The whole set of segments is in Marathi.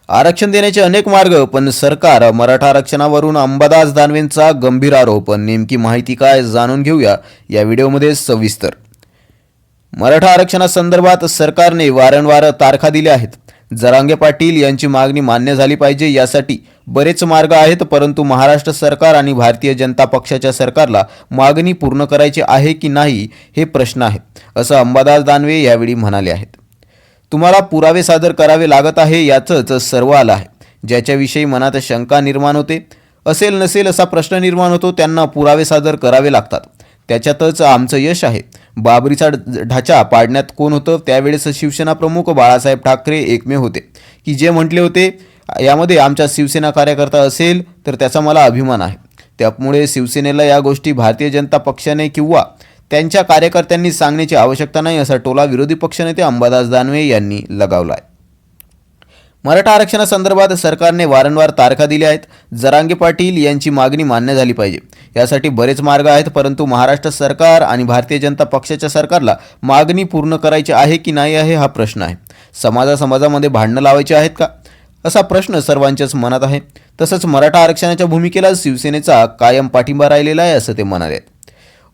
आरक्षण देण्याचे अनेक मार्ग, पण सरकार मराठा आरक्षणावरून अंबादास दानवेंचा गंभीर आरोप. नेमकी माहिती काय जाणून घेऊया या व्हिडिओमध्ये सविस्तर. मराठा आरक्षणासंदर्भात सरकारने वारंवार तारखा दिल्या आहेत. जरांगे पाटील यांची मागणी मान्य झाली पाहिजे यासाठी बरेच मार्ग आहेत, परंतु महाराष्ट्र सरकार आणि भारतीय जनता पक्षाच्या सरकारला मागणी पूर्ण करायची आहे की नाही हे प्रश्न आहे, असं अंबादास दानवे यावेळी म्हणाले आहेत. तुम्हाला पुरावे सादर करावे लागत आहे याचंच सर्व आलं आहे. ज्याच्याविषयी मनात शंका निर्माण होते, असेल नसेल असा प्रश्न निर्माण होतो, त्यांना पुरावे सादर करावे लागतात. त्याच्यातच आमचं यश आहे. बाबरीचा ढाचा पाडण्यात कोण होतं? त्यावेळेस शिवसेना प्रमुख बाळासाहेब ठाकरे एकमेव होते की जे म्हटले होते यामध्ये आमचा शिवसेना कार्यकर्ता असेल तर त्याचा मला अभिमान आहे. त्यामुळे शिवसेनेला या गोष्टी भारतीय जनता पक्षाने किंवा त्यांच्या कार्यकर्त्यांनी सांगण्याची आवश्यकता नाही, असा टोला विरोधी पक्षनेते अंबादास दानवे यांनी लगावला आहे. मराठा आरक्षणासंदर्भात सरकारने वारंवार तारखा दिल्या आहेत. जरांगे पाटील यांची मागणी मान्य झाली पाहिजे यासाठी बरेच मार्ग आहेत, परंतु महाराष्ट्र सरकार आणि भारतीय जनता पक्षाच्या सरकारला मागणी पूर्ण करायची आहे की नाही आहे हा प्रश्न आहे. समाजामध्ये भांडणं लावायची आहेत का, असा प्रश्न सर्वांच्याच मनात आहे. तसंच मराठा आरक्षणाच्या भूमिकेला शिवसेनेचा कायम पाठिंबा राहिलेला आहे, असं ते म्हणाले.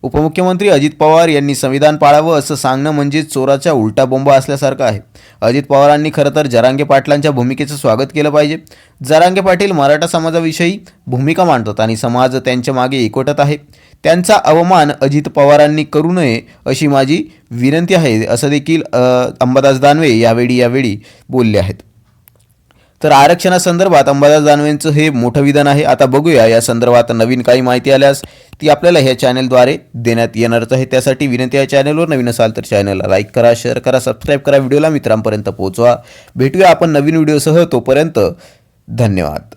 उपमुख्यमंत्री अजित पवार यांनी संविधान पाळावं असं सांगणं म्हणजे चोराचा उलटा बोंबा असल्यासारखं आहे. अजित पवारांनी खरं तर जरांगे पाटलांच्या भूमिकेचं स्वागत केलं पाहिजे. जरांगे पाटील मराठा समाजाविषयी भूमिका मांडतात आणि समाज त्यांच्या मागे एकवटत आहे. त्यांचा अवमान अजित पवारांनी करू नये अशी माझी विनंती आहे, असं देखील अंबादास दानवे यावेळी बोलले आहेत. तर आरक्षणासंदर्भात अंबादास दानवेंचं हे मोठं विधान आहे. आता बघूया या संदर्भात नवीन काही माहिती आल्यास ती आपल्याला ह्या चॅनलद्वारे देण्यात येणारच आहे. त्यासाठी विनंती आहे, चॅनलवर नवीन असाल तर चॅनलला लाईक करा, शेअर करा, सबस्क्राईब करा, व्हिडिओला मित्रांपर्यंत पोहोचवा. भेटूया आपण नवीन व्हिडिओसह. तोपर्यंत धन्यवाद.